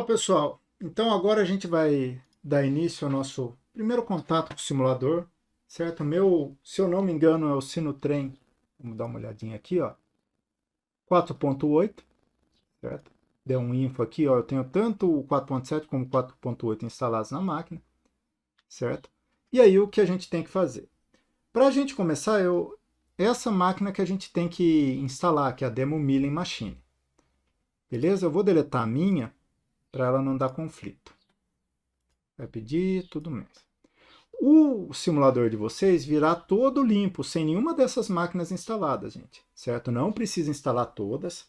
Pessoal, então agora a gente vai dar início ao nosso primeiro contato com o simulador, certo? Se eu não me engano, é o Sinotrem, vamos dar uma olhadinha aqui, ó, 4.8, certo? Deu um info aqui, ó, eu tenho tanto o 4.7 como o 4.8 instalados na máquina, certo? E aí o que a gente tem que fazer? Para a gente começar, essa máquina que a gente tem que instalar, que é a Demo Milling Machine, beleza? Eu vou deletar a minha, para ela não dar conflito. Vai pedir tudo mesmo. O simulador de vocês virá todo limpo, sem nenhuma dessas máquinas instaladas, gente, certo? Não precisa instalar todas.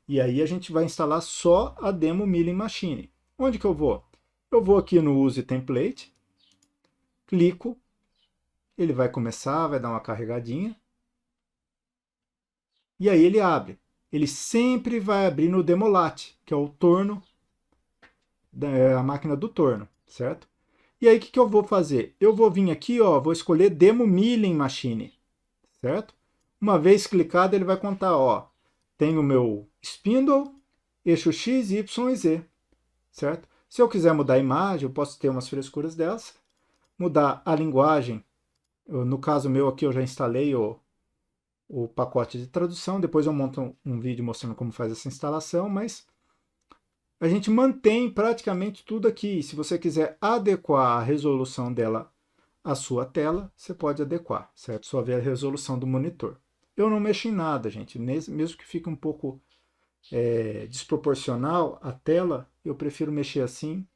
E aí a gente vai instalar só a Demo Milling Machine. Onde que eu vou? Eu vou aqui no Use Template, clico, ele vai começar, vai dar uma carregadinha. E aí ele abre. Ele sempre vai abrir no Demolat, que é o torno, a máquina do torno, certo? E aí o que eu vou fazer? Eu vou vir aqui, ó, vou escolher Demo Milling Machine, certo? Uma vez clicado, ele vai contar, ó, tem o meu spindle, eixo X, Y e Z, certo? Se eu quiser mudar a imagem, eu posso ter umas frescuras delas, mudar a linguagem, no caso meu aqui eu já instalei o pacote de tradução, depois eu monto um vídeo mostrando como faz essa instalação, mas a gente mantém praticamente tudo aqui. Se você quiser adequar a resolução dela à sua tela, você pode adequar, certo? Só ver a resolução do monitor. Eu não mexo em nada, gente. Mesmo que fique um pouco desproporcional a tela, eu prefiro mexer assim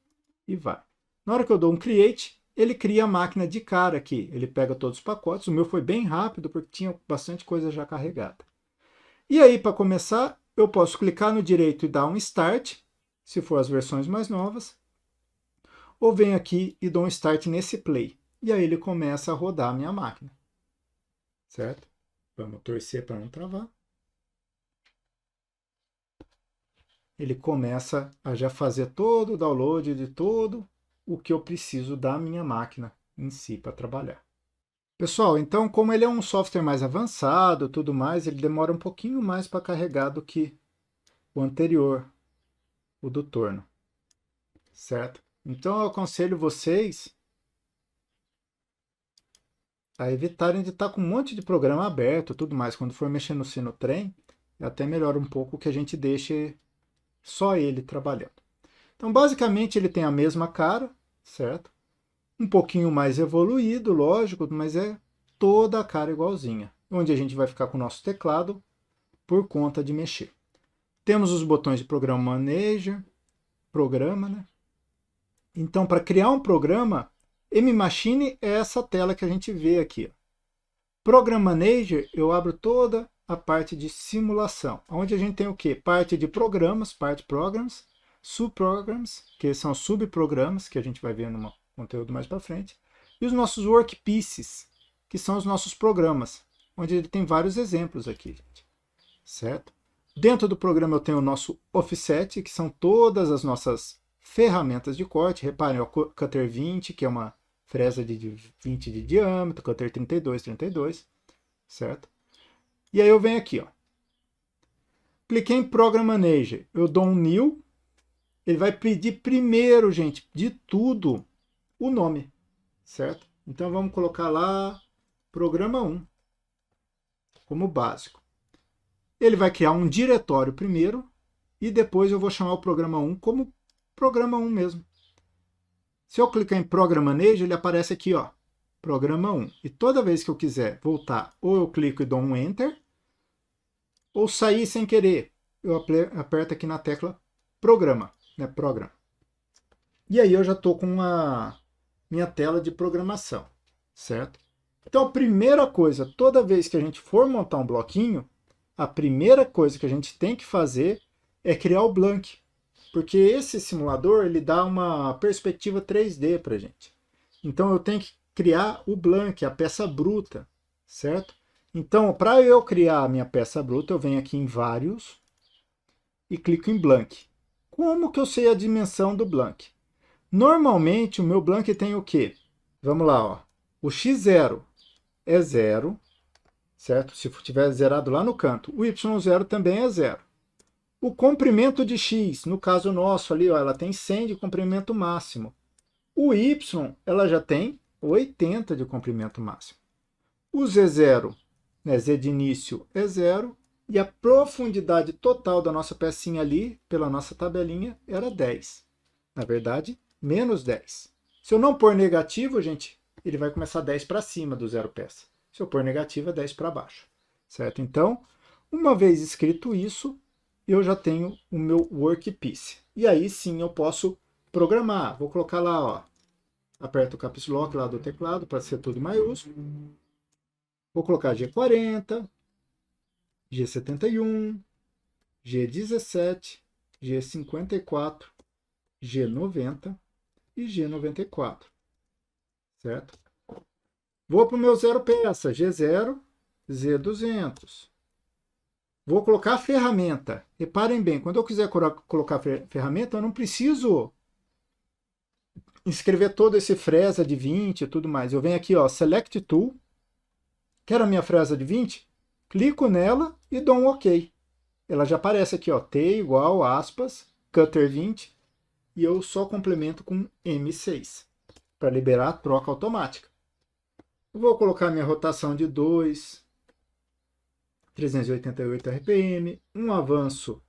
e vai. Na hora que eu dou um Create, ele cria a máquina de cara aqui. Ele pega todos os pacotes. O meu foi bem rápido, porque tinha bastante coisa já carregada. E aí, para começar, eu posso clicar no direito e dar um Start, se for as versões mais novas, ou venho aqui e dou um Start nesse Play. E aí ele começa a rodar a minha máquina, certo? Vamos torcer para não travar. Ele começa a já fazer todo o download de todo o que eu preciso da minha máquina em si para trabalhar. Pessoal, então como ele é um software mais avançado, tudo mais, ele demora um pouquinho mais para carregar do que o anterior, o do torno, certo? Então eu aconselho vocês a evitarem de estar com um monte de programa aberto, tudo mais. Quando for mexer no Sinotrem, é até melhor um pouco que a gente deixe só ele trabalhando. Então, basicamente, ele tem a mesma cara, certo? Um pouquinho mais evoluído, lógico, mas é toda a cara igualzinha. Onde a gente vai ficar com o nosso teclado por conta de mexer. Temos os botões de Program Manager, programa, né? Então, para criar um programa, M-Machine é essa tela que a gente vê aqui. Program Manager, eu abro toda a parte de simulação, onde a gente tem o quê? Parte de programas, part programs, subprograms, que são subprogramas, que a gente vai ver no conteúdo mais para frente, e os nossos workpieces, que são os nossos programas, onde ele tem vários exemplos aqui, gente, certo? Dentro do programa eu tenho o nosso offset, que são todas as nossas ferramentas de corte. Reparem, o Cutter 20, que é uma fresa de 20 de diâmetro, Cutter 32, certo? E aí eu venho aqui, ó. Cliquei em Program Manager, eu dou um New, ele vai pedir primeiro, gente, de tudo, o nome, certo? Então vamos colocar lá Programa 1, como básico. Ele vai criar um diretório primeiro, e depois eu vou chamar o Programa 1 como Programa 1 mesmo. Se eu clicar em Program Manager, ele aparece aqui, ó, Programa 1. E toda vez que eu quiser voltar, ou eu clico e dou um Enter, ou sair sem querer, eu aperto aqui na tecla Programa, né, Program. E aí eu já estou com a minha tela de programação, certo? Então a primeira coisa, toda vez que a gente for montar um bloquinho, a primeira coisa que a gente tem que fazer é criar o Blank. Porque esse simulador ele dá uma perspectiva 3D para a gente. Então eu tenho que criar o Blank, a peça bruta, certo? Então, para eu criar a minha peça bruta, eu venho aqui em Vários e clico em Blank. Como que eu sei a dimensão do Blank? Normalmente o meu Blank tem o quê? Vamos lá, ó. O x0 é 0, certo? Se tiver zerado lá no canto. O y0 também é 0. O comprimento de x, no caso nosso ali, ó, ela tem 100 de comprimento máximo. O y, ela já tem 80 de comprimento máximo. O Z0, né, Z de início é 0, e a profundidade total da nossa pecinha ali, pela nossa tabelinha, era 10. Na verdade, menos 10. Se eu não pôr negativo, gente, ele vai começar 10 para cima do zero peça. Se eu pôr negativo, é 10 para baixo. Certo? Então, uma vez escrito isso, eu já tenho o meu workpiece. E aí sim eu posso programar. Vou colocar lá, ó, aperto o caps lock lá do teclado para ser tudo em maiúsculo. Vou colocar G40, G71, G17, G54, G90 e G94, certo? Vou para o meu zero peça, G0, Z200. Vou colocar a ferramenta. Reparem bem, quando eu quiser colocar a ferramenta, eu não preciso escrever todo esse fresa de 20 e tudo mais. Eu venho aqui, ó, Select Tool. Quero a minha fresa de 20? Clico nela e dou um OK. Ela já aparece aqui, ó, T igual, aspas, Cutter 20, e eu só complemento com M6, para liberar a troca automática. Vou colocar minha rotação de 2, 388 RPM, um avanço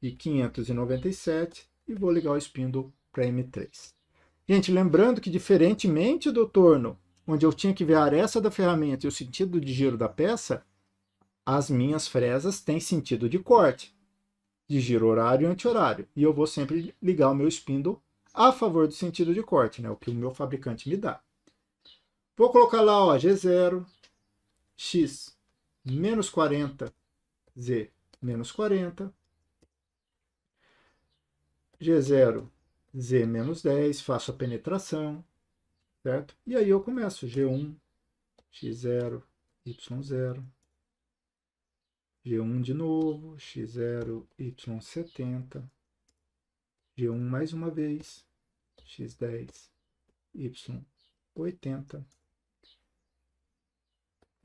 de 597 e vou ligar o spindle para M3. Gente, lembrando que diferentemente do torno, onde eu tinha que ver a aresta da ferramenta e o sentido de giro da peça, as minhas fresas têm sentido de corte, de giro horário e anti-horário. E eu vou sempre ligar o meu spindle a favor do sentido de corte, né, o que o meu fabricante me dá. Vou colocar lá, ó, G0, X, menos 40, Z, menos 40, G0, Z, menos 10, faço a penetração, certo? E aí eu começo, G1, X0, Y0, G1 de novo, X0, Y70, G1 mais uma vez, X10, Y80,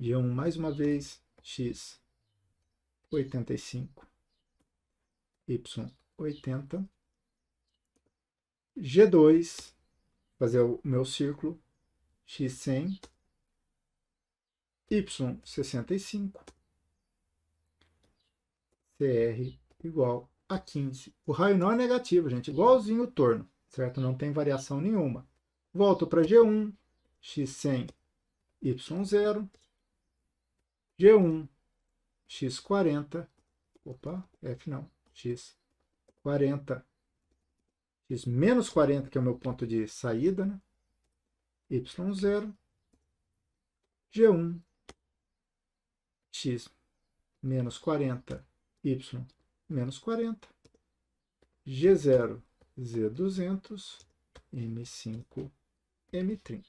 G1 mais uma vez, X85, Y80, G2, fazer o meu círculo, X100, Y65, CR igual a 15. O raio não é negativo, gente, igualzinho o torno, certo? Não tem variação nenhuma. Volto para G1, X100, Y0, G1, X40, opa, F não, X40, X menos 40, que é o meu ponto de saída, né? Y0, G1, X menos 40, Y menos 40, G0, Z200, M5, M30.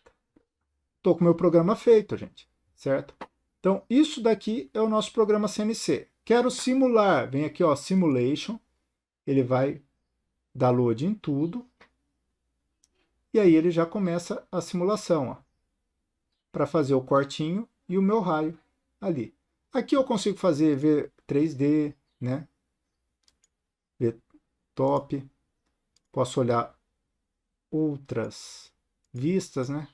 Estou com o meu programa feito, gente, certo? Então, isso daqui é o nosso programa CNC. Quero simular, vem aqui, ó, Simulation, ele vai dar load em tudo, e aí ele já começa a simulação, para fazer o cortinho e o meu raio ali. Aqui eu consigo fazer ver 3D, né? Ver top, posso olhar outras vistas, né?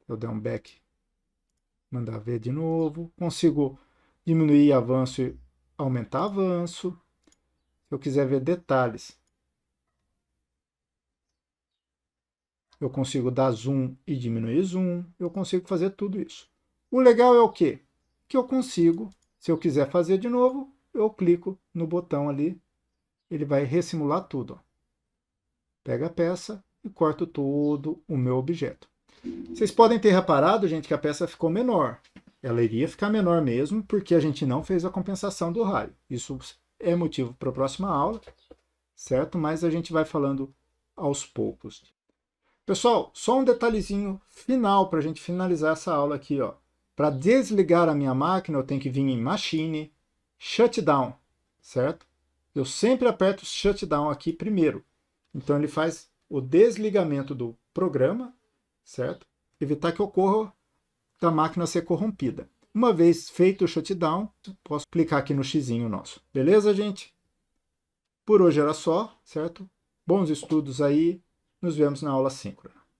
Eu der um back, mandar ver de novo, consigo diminuir avanço e aumentar avanço. Se eu quiser ver detalhes, eu consigo dar zoom e diminuir zoom, eu consigo fazer tudo isso. O legal é o quê? Que eu consigo, se eu quiser fazer de novo, eu clico no botão ali, ele vai ressimular tudo. Ó. Pega a peça e corto todo o meu objeto. Vocês podem ter reparado, gente, que a peça ficou menor. Ela iria ficar menor mesmo, porque a gente não fez a compensação do raio. Isso é motivo para a próxima aula, certo? Mas a gente vai falando aos poucos. Pessoal, só um detalhezinho final para a gente finalizar essa aula aqui, ó. Para desligar a minha máquina, eu tenho que vir em Machine, Shutdown, certo? Eu sempre aperto Shutdown aqui primeiro. Então ele faz o desligamento do programa, certo? Evitar que ocorra da máquina ser corrompida. Uma vez feito o shutdown, posso clicar aqui no xizinho nosso. Beleza, gente? Por hoje era só, certo? Bons estudos aí, nos vemos na aula síncrona.